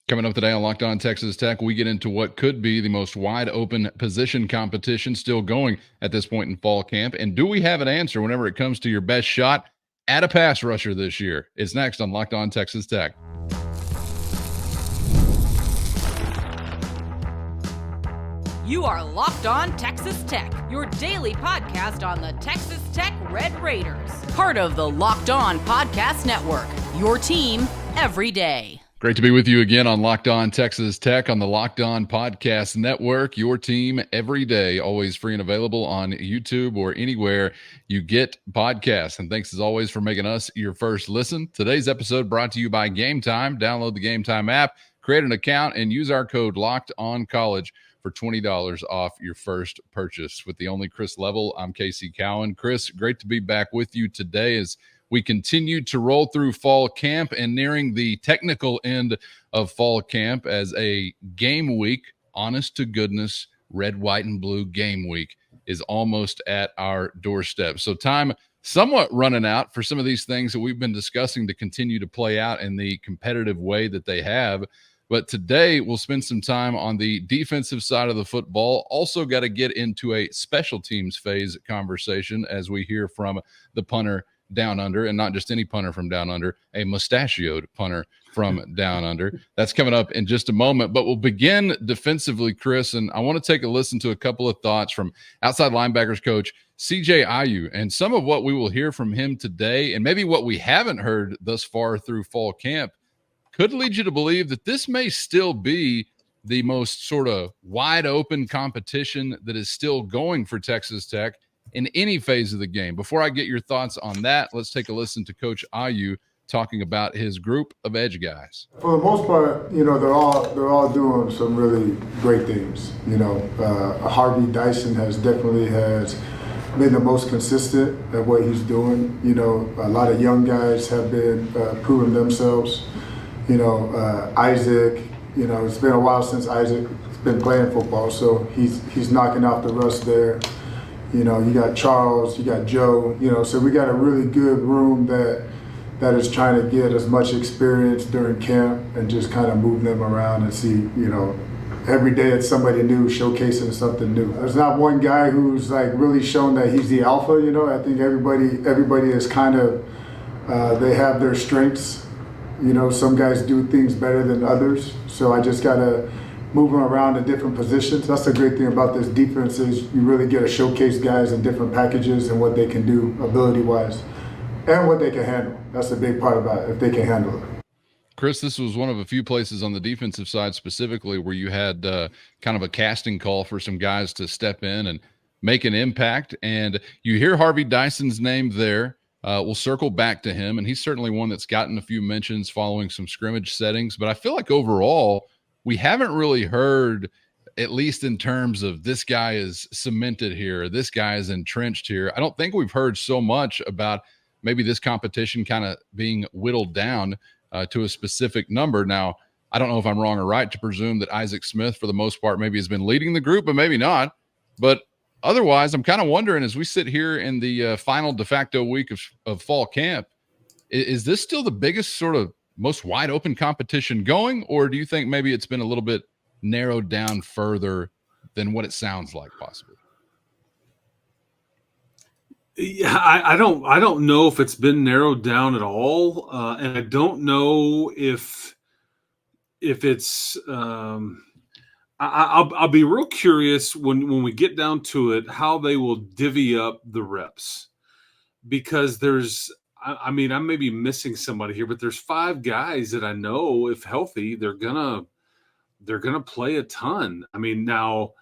Coming up today on Locked On Texas Tech, we get into what could be the most wide open position competition still going at this point in fall camp. And do we have an answer whenever it comes to your best shot at a pass rusher this year? It's next on Locked On Texas Tech. You are Locked On Texas Tech, your daily podcast on the Texas Tech Red Raiders. Part of the Locked On Podcast Network, your team every day. Great to be with you again on Locked On Texas Tech on the Locked On Podcast Network, your team every day, always free and available on YouTube or anywhere you get podcasts. And thanks as always for making us your first listen. Today's episode brought to you by Gametime. Download the Gametime app, create an account, and use our code Locked On College for $20 off your first purchase. With the only Chris Level, I'm Casey Cowan. Chris, great to be back with you today as we continue to roll through fall camp and nearing the technical end of fall camp as a game week, honest to goodness, red, white, and blue game week is almost at our doorstep. So time somewhat running out for some of these things that we've been discussing to continue to play out in the competitive way that they have. But today we'll spend some time on the defensive side of the football. Also got to get into a special teams phase conversation as we hear from the punter down under, and not just any punter from down under, a mustachioed punter from down under. That's coming up in just a moment, but we'll begin defensively, Chris, and I want to take a listen to a couple of thoughts from outside linebackers coach CJ Ayu and some of what we will hear from him today, and maybe what we haven't heard thus far through fall camp could lead you to believe that this may still be the most sort of wide open competition that is still going for Texas Tech in any phase of the game. Before I get your thoughts on that, let's take a listen to Coach Ayu talking about his group of edge guys. For the most part, they're all doing some really great things. Harvey Dyson has been the most consistent at what he's doing. A lot of young guys have been proving themselves. Isaac, it's been a while since Isaac's been playing football, so he's knocking off the rust there. You got Charles, you got Joe, so we got a really good room that is trying to get as much experience during camp and just kind of move them around and see, every day it's somebody new, showcasing something new. There's not one guy who's like really shown that he's the alpha, I think everybody is kind of, they have their strengths. Some guys do things better than others, so I just got to move them around in different positions. That's the great thing about this defense is you really get to showcase guys in different packages and what they can do ability-wise and what they can handle. That's the big part about it, if they can handle it. Chris, this was one of a few places on the defensive side specifically where you had kind of a casting call for some guys to step in and make an impact, and you hear Harvey Dyson's name there. We'll circle back to him, and he's certainly one that's gotten a few mentions following some scrimmage settings. But I feel like overall, we haven't really heard, at least in terms of this guy is cemented here, this guy is entrenched here. I don't think we've heard so much about maybe this competition kind of being whittled down to a specific number. Now, I don't know if I'm wrong or right to presume that Isaac Smith, for the most part, maybe has been leading the group, but maybe not. But otherwise, I'm kind of wondering as we sit here in the final de facto week of fall camp, is this still the biggest sort of most wide open competition going, or do you think maybe it's been a little bit narrowed down further than what it sounds like possibly? Yeah, I don't know if it's been narrowed down at all, and I don't know if it's. I'll be real curious when we get down to it how they will divvy up the reps, because there's. I mean, I may be missing somebody here, but there's 5 guys that I know, if healthy, they're gonna play a ton. I mean, now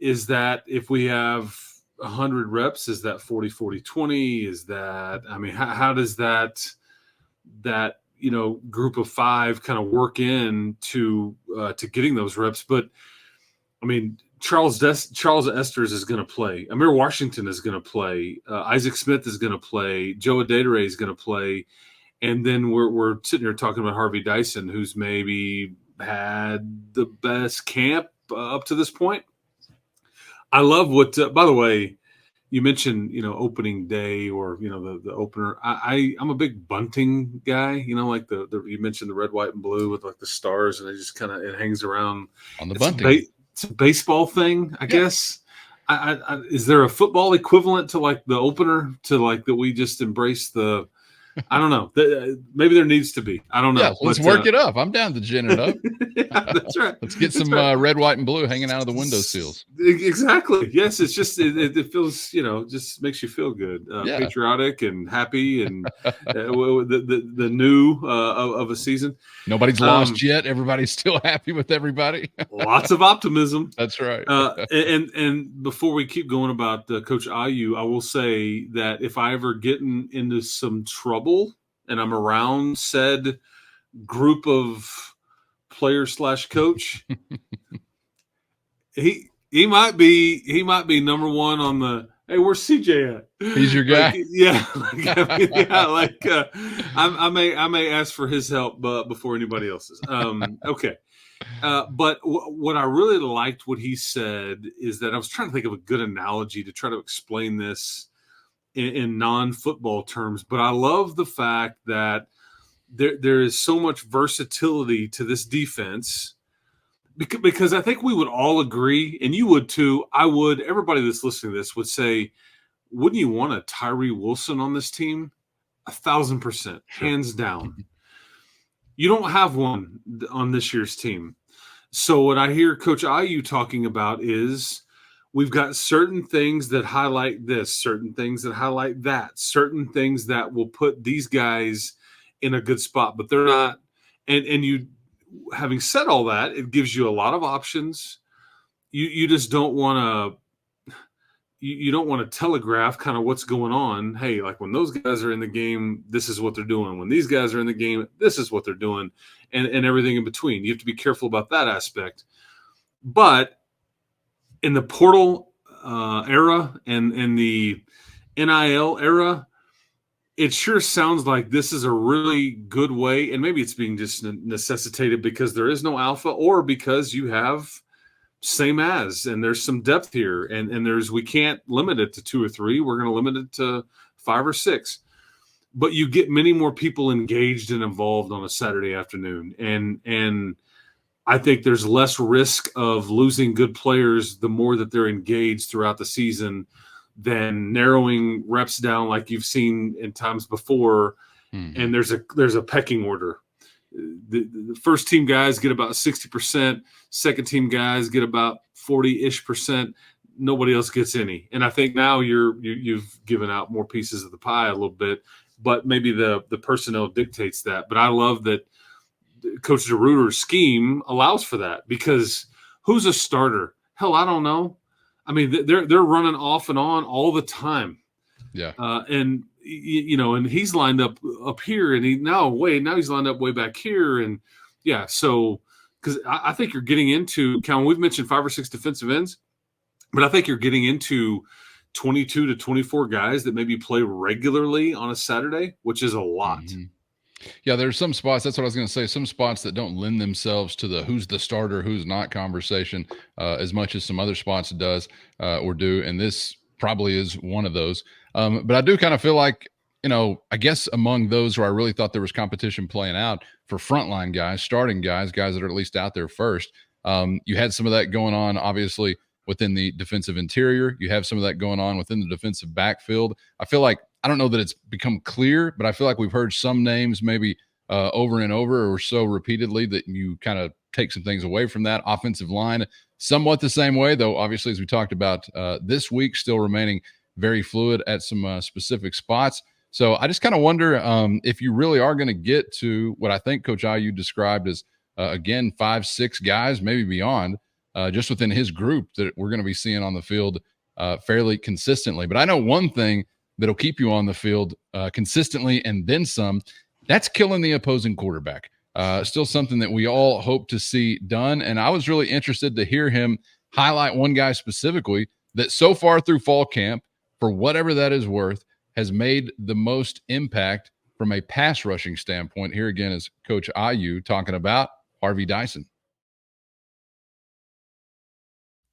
is that if we have 100 reps, is that 40-40-20? Is that, I mean, how does that group of 5 kind of work in to getting those reps? But I mean, Charles Esters is going to play. Amir Washington is going to play. Isaac Smith is going to play. Joe Adedere is going to play. And then we're sitting here talking about Harvey Dyson, who's maybe had the best camp up to this point. I love what, by the way, you mentioned, opening day or, the opener. I'm a big bunting guy, like you mentioned the red, white, and blue with like the stars, and it hangs around on the bunting. It's a baseball thing, I Yeah. guess. Is there a football equivalent to like the opener to like that we just embrace the, I don't know. Maybe there needs to be. I don't know. Yeah, let's work it up. I'm down to gin it up. Yeah, that's right. Let's get some red, white, and blue hanging out of the window sills. Exactly. Yes, it's just it feels just makes you feel good, patriotic and happy, and the new of a season. Nobody's lost yet. Everybody's still happy with everybody. Lots of optimism. That's right. And before we keep going about Coach Ayu, I will say that if I ever get into some trouble and I'm around said group of player/coach, he might be number one on the, hey, where's CJ at? He's your guy. I may ask for his help before anybody else's. Okay. But what I really liked what he said is that I was trying to think of a good analogy to try to explain this in non-football terms, but I love the fact that there is so much versatility to this defense, because I think we would all agree, and you would too, I would, everybody that's listening to this would say, wouldn't you want a Tyree Wilson on this team? 1,000%, hands down. You don't have one on this year's team. So what I hear Coach Ayu talking about is we've got certain things that highlight this, certain things that highlight that, certain things that will put these guys in a good spot, but they're not. And you, having said all that, it gives you a lot of options. You just don't want to, you don't want to telegraph kind of what's going on. Hey, like when those guys are in the game, this is what they're doing. When these guys are in the game, this is what they're doing, and everything in between. You have to be careful about that aspect. But in the portal era and in the NIL era, it sure sounds like this is a really good way, and maybe it's being just necessitated because there is no alpha, or because you have same as, and there's some depth here, and we can't limit it to 2 or 3. We're going to limit it to 5 or 6. But you get many more people engaged and involved on a Saturday afternoon, and I think there's less risk of losing good players the more that they're engaged throughout the season than narrowing reps down like you've seen in times before. And there's a pecking order. The first team guys get about 60%, second team guys get about 40-ish%. Nobody else gets any. And I think now you've given out more pieces of the pie a little bit, but maybe the personnel dictates that. But I love that Coach DeRuyter's scheme allows for that, because who's a starter? Hell, I don't know. I mean, they're running off and on all the time. Yeah. And and he's lined up here, and now he's lined up way back here, and yeah. So because I think you're getting into, Calvin, we've mentioned 5 or 6 defensive ends, but I think you're getting into 22 to 24 guys that maybe play regularly on a Saturday, which is a lot. Mm-hmm. Yeah, there's some spots. That's what I was going to say. Some spots that don't lend themselves to the who's the starter, who's not conversation as much as some other spots does or do. And this probably is one of those. But I do kind of feel like, I guess among those where I really thought there was competition playing out for frontline guys, starting guys that are at least out there first. You had some of that going on, obviously, within the defensive interior. You have some of that going on within the defensive backfield. I feel like, I don't know that it's become clear, but I feel like we've heard some names maybe over and over or so repeatedly that you kind of take some things away from that. Offensive line, somewhat the same way, though, obviously, as we talked about this week, still remaining very fluid at some specific spots. So I just kind of wonder if you really are going to get to what I think Coach Ayu described as, again, 5, 6 guys, maybe beyond, just within his group that we're going to be seeing on the field fairly consistently. But I know one thing that'll keep you on the field consistently and then some, that's killing the opposing quarterback. Still something that we all hope to see done. And I was really interested to hear him highlight one guy specifically that so far through fall camp, for whatever that is worth, has made the most impact from a pass rushing standpoint. Here again is Coach Ayu talking about Harvey Dyson.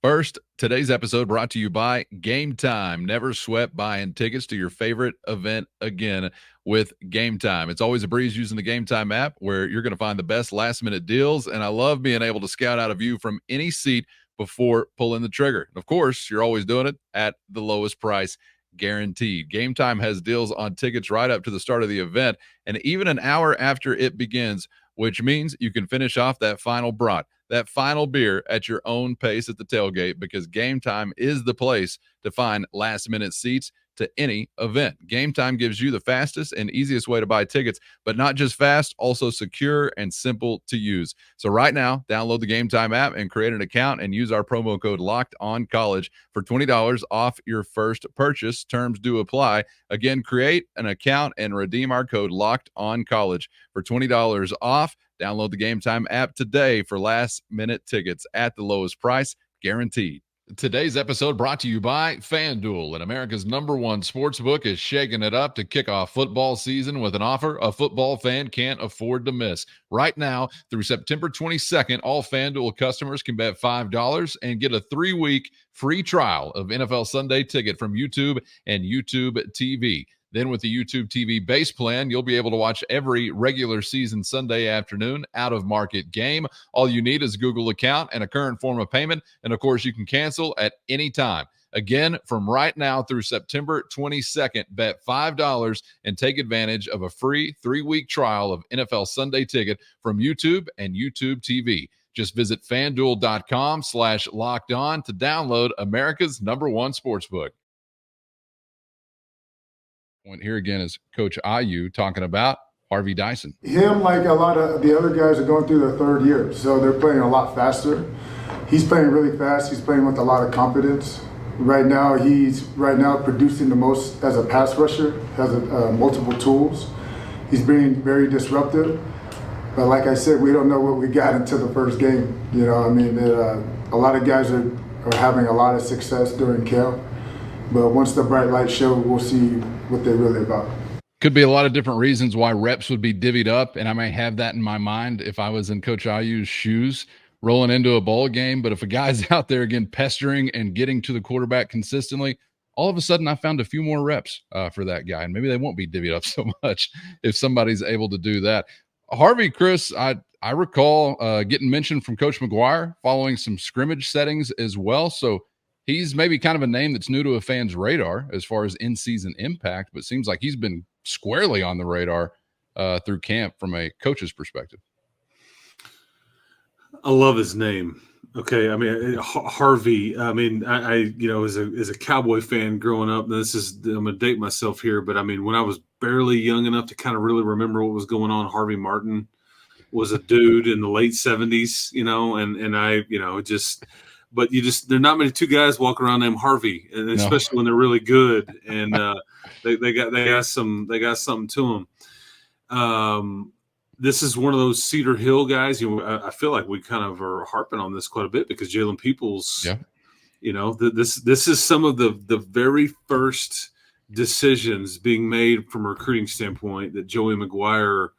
First, today's episode brought to you by Gametime. Never sweat buying tickets to your favorite event again with Gametime. It's always a breeze using the Gametime app where you're going to find the best last-minute deals, and I love being able to scout out a view from any seat before pulling the trigger. Of course, you're always doing it at the lowest price guaranteed. Gametime has deals on tickets right up to the start of the event and even an hour after it begins, which means you can finish off that final brat, that final beer at your own pace at the tailgate, because Gametime is the place to find last-minute seats to any event. Gametime gives you the fastest and easiest way to buy tickets, but not just fast, also secure and simple to use. So right now, download the Gametime app and create an account and use our promo code LOCKEDONCollege for $20 off your first purchase. Terms do apply. Again, create an account and redeem our code LOCKEDONCollege for $20 off. Download the Gametime app today for last-minute tickets at the lowest price, guaranteed. Today's episode brought to you by FanDuel, and America's #1 sportsbook is shaking it up to kick off football season with an offer a football fan can't afford to miss. Right now, through September 22nd, all FanDuel customers can bet $5 and get a 3-week free trial of NFL Sunday Ticket from YouTube and YouTube TV. Then with the YouTube TV base plan, you'll be able to watch every regular season Sunday afternoon out-of-market game. All you need is a Google account and a current form of payment, and of course, you can cancel at any time. Again, from right now through September 22nd, bet $5 and take advantage of a free 3-week trial of NFL Sunday Ticket from YouTube and YouTube TV. Just visit FanDuel.com/lockedon to download America's #1 sportsbook. Here again is Coach IU talking about Harvey Dyson. Him, like a lot of the other guys, are going through their third year, so they're playing a lot faster. He's playing really fast. He's playing with a lot of confidence. Right now, he's producing the most as a pass rusher, has multiple tools. He's being very disruptive. But like I said, we don't know what we got until the first game. You know, I mean, a lot of guys are having a lot of success during camp. But once the bright lights show, we'll see what they're really about. Could be a lot of different reasons why reps would be divvied up, and I may have that in my mind if I was in Coach IU's shoes rolling into a bowl game. But if a guy's out there, again, pestering and getting to the quarterback consistently, all of a sudden I found a few more reps for that guy, and maybe they won't be divvied up so much if somebody's able to do that. Harvey, Chris, I recall getting mentioned from Coach McGuire following some scrimmage settings as well, so he's maybe kind of a name that's new to a fan's radar as far as in-season impact, but seems like he's been squarely on the radar through camp from a coach's perspective. I love his name. Okay, I mean Harvey. I mean, I as a Cowboy fan growing up. I'm gonna date myself here, but I mean, when I was barely young enough to kind of really remember what was going on, Harvey Martin was a dude in the late '70s. And I just. But there's not many two guys walking around named Harvey, and especially when they're really good, and they got something to them. This is one of those Cedar Hill guys. I feel like we kind of are harping on this quite a bit because Jalen Peoples. Yeah. This is some of the very first decisions being made from a recruiting standpoint that Joey McGuire,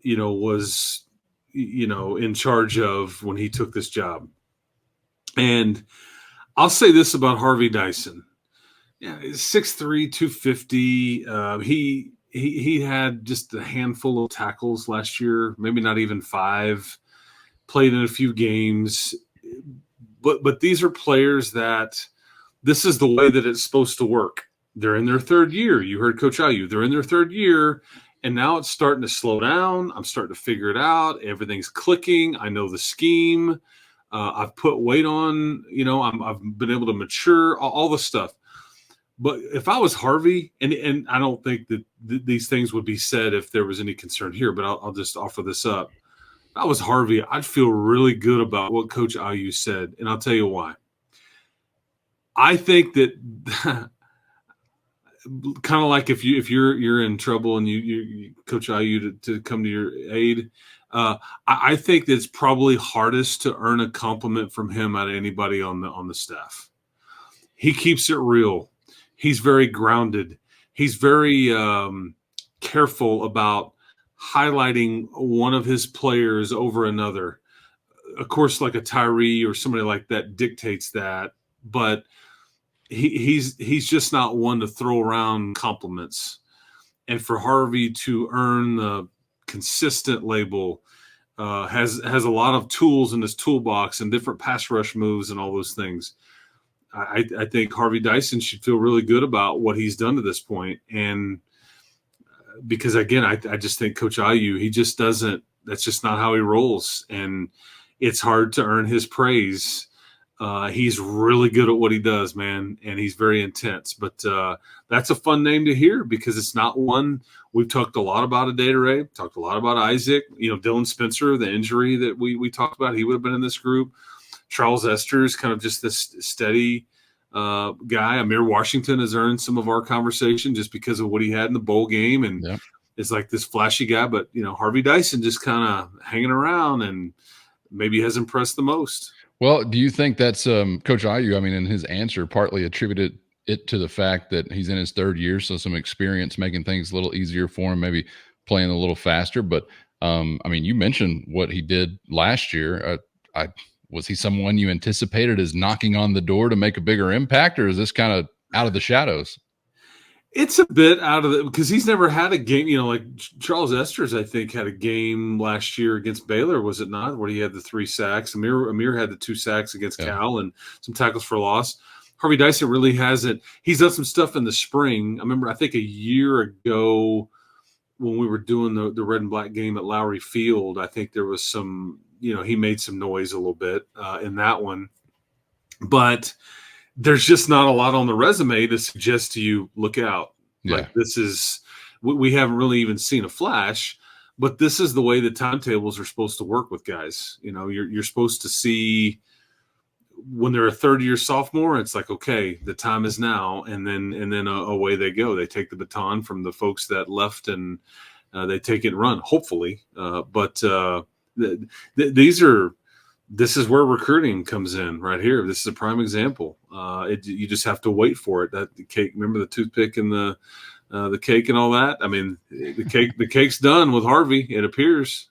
was in charge of when he took this job. And I'll say this about Harvey Dyson. Yeah, 6'3", 250. He had just a handful of tackles last year, maybe not even 5. Played in a few games. But these are players that this is the way that it's supposed to work. They're in their third year. You heard Coach IU. They're in their third year, and now it's starting to slow down. I'm starting to figure it out. Everything's clicking. I know the scheme. I've put weight on, I've been able to mature, all the stuff. But if I was Harvey, and I don't think that these things would be said if there was any concern here, but I'll just offer this up. If I was Harvey, I'd feel really good about what Coach IU said, and I'll tell you why. I think that kind of like if you're in trouble and you Coach IU to come to your aid. I think that it's probably hardest to earn a compliment from him out of anybody on the staff. He keeps it real. He's very grounded. He's very careful about highlighting one of his players over another. of course, like a Tyree or somebody like that dictates that, but he's just not one to throw around compliments. And for Harvey to earn the consistent label, has a lot of tools in his toolbox and different pass rush moves and all those things. I think Harvey Dyson should feel really good about what he's done to this point. And because, again, I just think Coach IU, he just doesn't – that's just not how he rolls. And it's hard to earn his praise. He's really good at what he does, man, and he's very intense. But that's a fun name to hear because it's not one – we've talked a lot about Adedire, talked a lot about Isaac. Dylan Spencer, the injury that we talked about, he would have been in this group. Charles Esther is kind of just this steady guy. Amir Washington has earned some of our conversation just because of what he had in the bowl game, and is like this flashy guy. But Harvey Dyson just kind of hanging around and maybe has impressed the most. Well, do you think that's Coach IU? I mean, in his answer, partly attributed it to the fact that he's in his third year, so some experience making things a little easier for him, maybe playing a little faster. But I mean, you mentioned what he did last year. Was he someone you anticipated as knocking on the door to make a bigger impact, or is this kind of out of the shadows? It's a bit out of it because he's never had a game, like Charles Esters, I think, had a game last year against Baylor, was it not, where he had the 3 sacks. Amir had the 2 sacks against Cal and some tackles for loss. Harvey Dyson really hasn't. He's done some stuff in the spring. I think a year ago when we were doing the red and black game at Lowry Field, I think there was some, he made some noise a little bit in that one. But there's just not a lot on the resume to suggest to you, look out. Yeah. Like this is, we haven't really even seen a flash, but this is the way the timetables are supposed to work with guys. You're supposed to see when they're a third-year sophomore, it's like, okay, the time is now, and then away they go. They take the baton from the folks that left, and they take it and run, hopefully. This is where recruiting comes in right here. This is a prime example. You just have to wait for it. That the cake, remember the toothpick and the cake and all that? I mean, the cake's done with Harvey, it appears.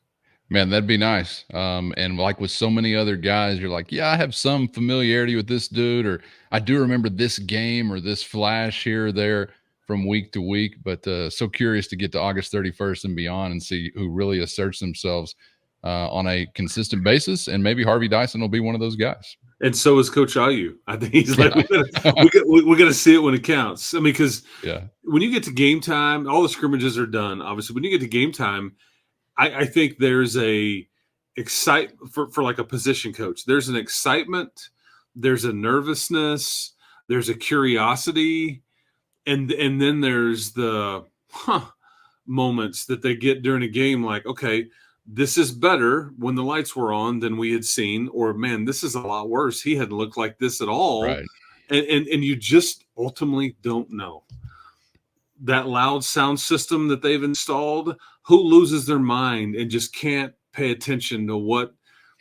Man, that'd be nice. And like with so many other guys, you're like, yeah, I have some familiarity with this dude, or I do remember this game or this flash here or there from week to week. But so curious to get to August 31st and beyond and see who really asserts themselves on a consistent basis. And maybe Harvey Dyson will be one of those guys. And so is Coach IU. I think he's like, we're going to see it when it counts. I mean, because when you get to game time, all the scrimmages are done. Obviously, when you get to game time, I think there's a excitement for like a position coach. There's an excitement, there's a nervousness, there's a curiosity, and then there's the moments that they get during a game. Like, okay, this is better when the lights were on than we had seen, or man, this is a lot worse. He hadn't looked like this at all, right. And you just ultimately don't know. That loud sound system that they've installed, who loses their mind and just can't pay attention to what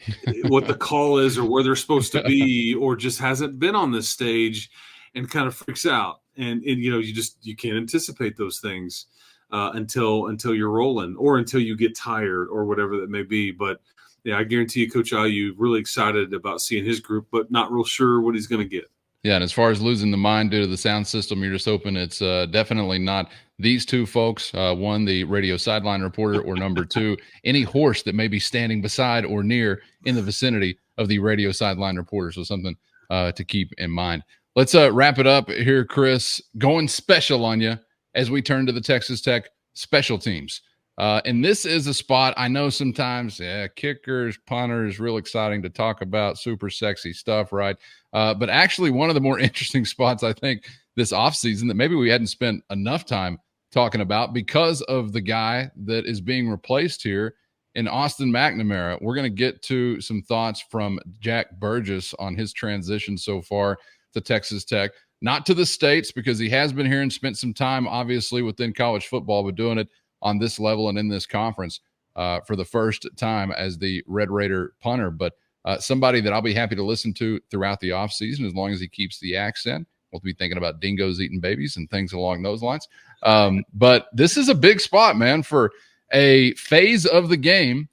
the call is or where they're supposed to be, or just hasn't been on this stage and kind of freaks out. And you can't anticipate those things until you're rolling, or until you get tired, or whatever that may be. But yeah, I guarantee you, Coach IU really excited about seeing his group, but not real sure what he's going to get. Yeah, and as far as losing the mind due to the sound system, you're just hoping it's definitely not these two folks, one, the radio sideline reporter, or number two, any horse that may be standing beside or near in the vicinity of the radio sideline reporter. So something to keep in mind. Let's wrap it up here, Chris. Going special on you as we turn to the Texas Tech special teams. And this is a spot I know sometimes, kickers, punters, real exciting to talk about, super sexy stuff, right? But actually one of the more interesting spots, I think, this offseason that maybe we hadn't spent enough time talking about because of the guy that is being replaced here in Austin McNamara. We're going to get to some thoughts from Jack Burgess on his transition so far to Texas Tech, not to the States, because he has been here and spent some time, obviously, within college football, but doing it on this level and in this conference for the first time as the Red Raider punter. But somebody that I'll be happy to listen to throughout the offseason, as long as he keeps the accent. We'll be thinking about dingoes eating babies and things along those lines. But this is a big spot, man, for a phase of the game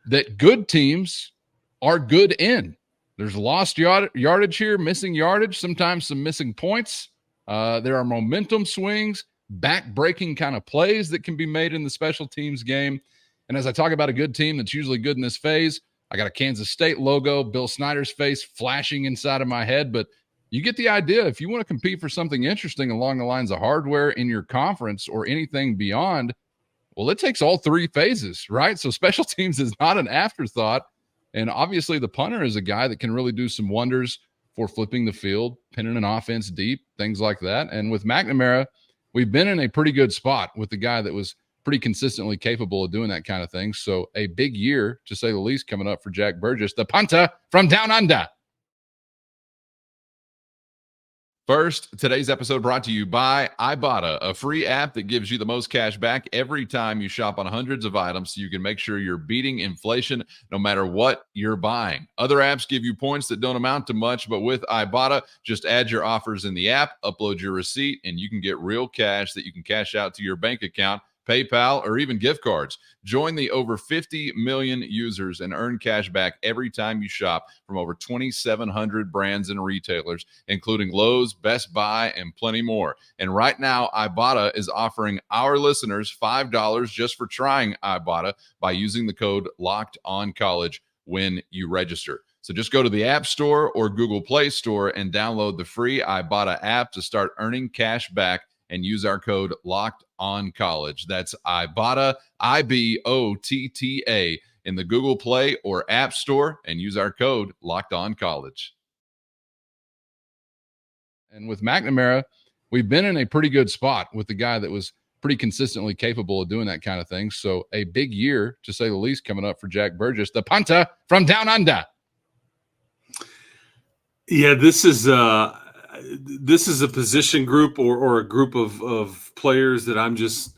that good teams are good in. There's lost yardage here, missing yardage, sometimes some missing points. There are momentum swings, back-breaking kind of plays that can be made in the special teams game. And as I talk about a good team that's usually good in this phase, I got a Kansas State logo, Bill Snyder's face flashing inside of my head. But you get the idea. If you want to compete for something interesting along the lines of hardware in your conference or anything beyond, well, it takes all three phases, right? So special teams is not an afterthought. And obviously the punter is a guy that can really do some wonders for flipping the field, pinning an offense deep, things like that. And with McNamara, we've been in a pretty good spot with the guy that was pretty consistently capable of doing that kind of thing. So a big year, to say the least, coming up for Jack Burgess, the punter from down under. First, today's episode brought to you by Ibotta, a free app that gives you the most cash back every time you shop on hundreds of items so you can make sure you're beating inflation no matter what you're buying. Other apps give you points that don't amount to much, but with Ibotta, just add your offers in the app, upload your receipt, and you can get real cash that you can cash out to your bank account, PayPal, or even gift cards. Join the over 50 million users and earn cash back every time you shop from over 2,700 brands and retailers, including Lowe's, Best Buy, and plenty more. And right now, Ibotta is offering our listeners $5 just for trying Ibotta by using the code LOCKEDONCollege when you register. So just go to the App Store or Google Play Store and download the free Ibotta app to start earning cash back and use our code LOCKEDONCollege. That's Ibotta, Ibotta, in the Google Play or App Store, and use our code LOCKEDONCollege. And with McNamara, we've been in a pretty good spot with the guy that was pretty consistently capable of doing that kind of thing. So a big year, to say the least, coming up for Jack Burgess, the punter from down under. Yeah, this is a position group or a group of players that I'm just,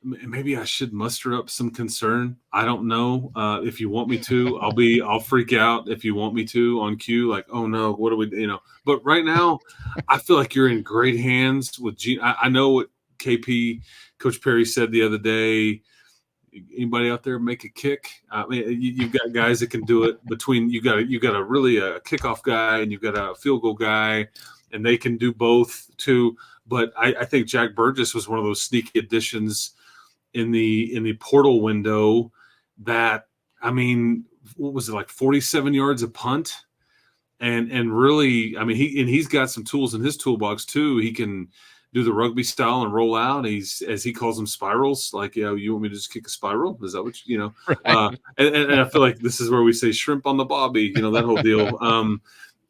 maybe I should muster up some concern. I don't know. If you want me to, I'll freak out if you want me to on cue, like, oh no, what do we, but right now I feel like you're in great hands with Gene. I know what Coach Perry said the other day. Anybody out there make a kick? I mean, you've got guys that can do it. You got a really a kickoff guy and you've got a field goal guy, and they can do both too. But I think Jack Burgess was one of those sneaky additions in the portal window. That, I mean, what was it, like 47 yards a punt, and really, I mean, he's got some tools in his toolbox too. He can do the rugby style and roll out. He's, as he calls them, spirals. Like, you want me to just kick a spiral? Is that what Right. And I feel like this is where we say shrimp on the bobby, that whole deal.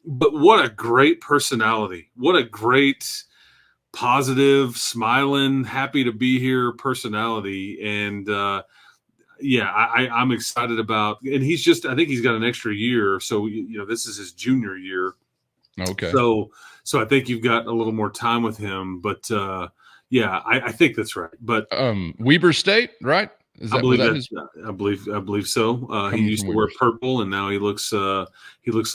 But what a great personality. What a great, positive, smiling, happy to be here personality. And I'm excited about, and I think he's got an extra year. So, this is his junior year. Okay. So I think you've got a little more time with him, but I think that's right. But Weber State, right? I believe so. He used to wear purple, and now he looks a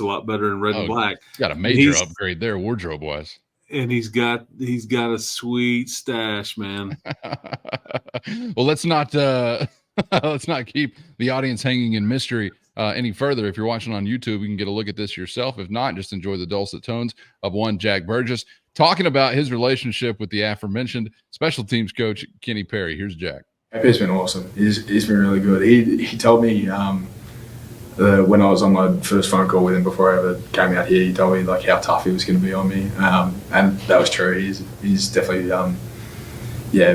lot better in red and black. Got a major upgrade there, wardrobe wise. And he's got a sweet stash, man. Well, let's not keep the audience hanging in mystery any further. If you're watching on YouTube, you can get a look at this yourself. If not, just enjoy the dulcet tones of one Jack Burgess talking about his relationship with the aforementioned special teams coach Kenny Perry. Here's Jack. It's been awesome. He's been really good. He told me when I was on my first phone call with him before I ever came out here, he told me like how tough he was going to be on me, and that was true. He's definitely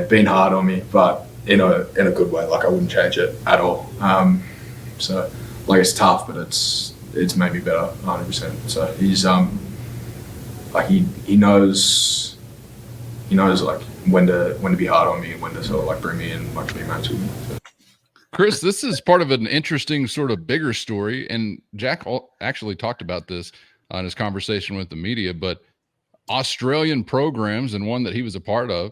been hard on me, but in a good way. Like, I wouldn't change it at all. So like, it's tough, but it's made me better 100%. So he's like he knows like when to be hard on me and when to sort of like bring me in, like, to be matched with me. So. Chris, this is part of an interesting sort of bigger story, and Jack actually talked about this in his conversation with the media, but Australian programs, and one that he was a part of,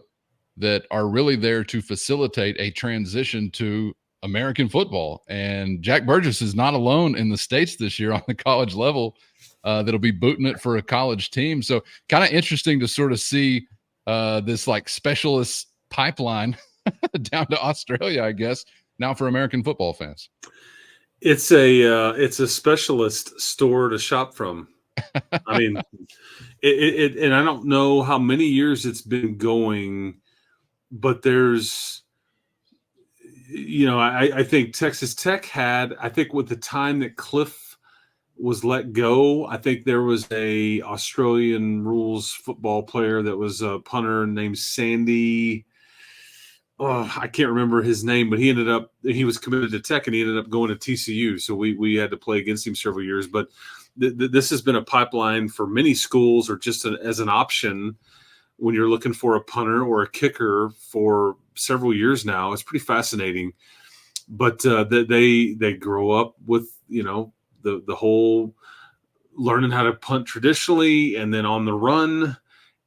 that are really there to facilitate a transition to American football. And Jack Burgess is not alone in the States this year on the college level that'll be booting it for a college team. So kind of interesting to sort of see this like specialist pipeline down to Australia, I guess, now for American football fans. It's a specialist store to shop from. I mean, and I don't know how many years it's been going, but there's, I think Texas Tech had, I think with the time that Cliff was let go, I think there was a Australian rules football player that was a punter named Sandy. Oh, I can't remember his name, but he was committed to Tech and he ended up going to TCU. So we had to play against him several years. But this has been a pipeline for many schools, or just as an option when you're looking for a punter or a kicker for several years now. It's pretty fascinating. But they grow up with, the whole learning how to punt traditionally and then on the run.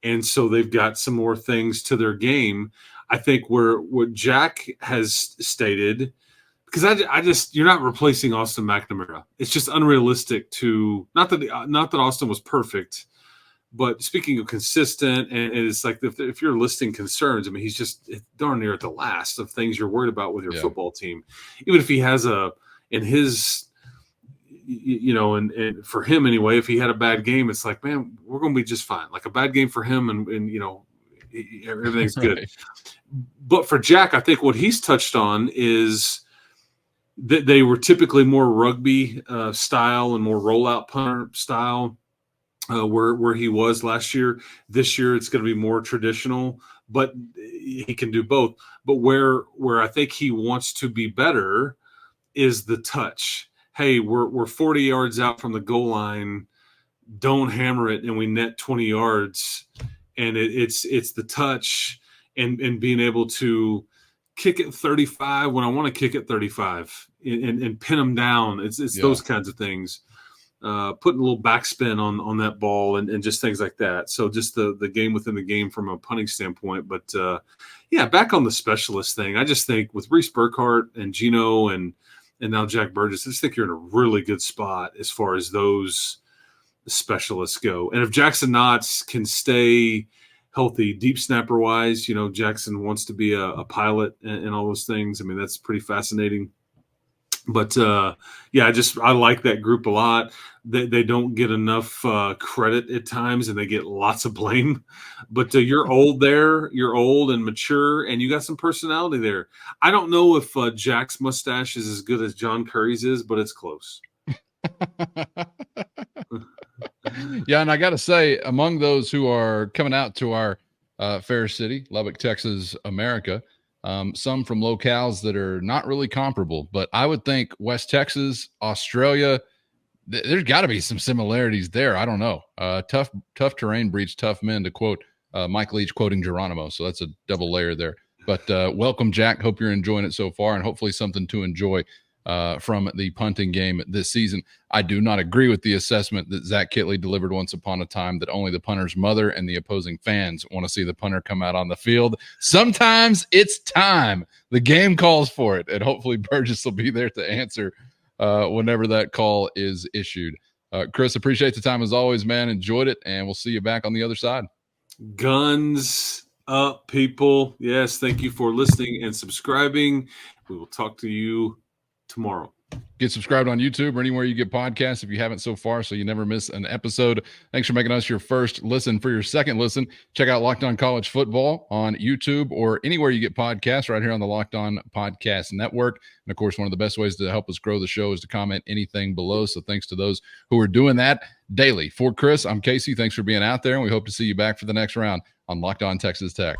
And so they've got some more things to their game. I think what Jack has stated, because I just, you're not replacing Austin McNamara. It's just unrealistic to, not that Austin was perfect, but speaking of consistent, and it's like if you're listing concerns, I mean, he's just darn near at the last of things you're worried about with your football team. Even if he has and for him anyway, if he had a bad game, it's like, man, we're going to be just fine. Like a bad game for him, and everything's good. Right. But for Jack, I think what he's touched on is that they were typically more rugby style and more rollout punter style where he was last year. This year, it's going to be more traditional, but he can do both. But where I think he wants to be better is the touch. Hey, we're 40 yards out from the goal line. Don't hammer it, and we net 20 yards. And it's the touch and being able to kick it 35 when I want to kick it 35 and pin them down. It's those kinds of things. Putting a little backspin on that ball and just things like that. So just the game within the game from a punting standpoint. But back on the specialist thing, I just think with Reese Burkhardt and Gino and now Jack Burgess, I just think you're in a really good spot as far as those specialists go. And if Jackson Knotts can stay healthy, deep snapper wise, Jackson wants to be a pilot and all those things. I mean, that's pretty fascinating. But I like that group a lot. They don't get enough credit at times, and they get lots of blame. But you're old there. You're old and mature, and you got some personality there. I don't know if Jack's mustache is as good as John Curry's is, but it's close. Yeah, and I got to say, among those who are coming out to our fair city, Lubbock, Texas, America, some from locales that are not really comparable, but I would think West Texas, Australia, there's got to be some similarities there. I don't know. Tough terrain breeds tough men, to quote Mike Leach quoting Geronimo. So that's a double layer there. But welcome, Jack. Hope you're enjoying it so far, and hopefully something to enjoy from the punting game this season. I do not agree with the assessment that Zach Kitley delivered once upon a time that only the punter's mother and the opposing fans want to see the punter come out on the field. Sometimes it's time. The game calls for it, and hopefully Burgess will be there to answer whenever that call is issued. Chris, appreciate the time as always, man. Enjoyed it, and we'll see you back on the other side. Guns up, people. Yes, thank you for listening and subscribing. We will talk to you tomorrow. Get subscribed on YouTube or anywhere you get podcasts if you haven't so far, so you never miss an episode. Thanks for making us your first listen. For your second listen, check out Locked On College Football on YouTube or anywhere you get podcasts right here on the Locked On Podcast Network. And, of course, one of the best ways to help us grow the show is to comment anything below, so thanks to those who are doing that daily. For Chris, I'm Casey. Thanks for being out there, and we hope to see you back for the next round on Locked On Texas Tech.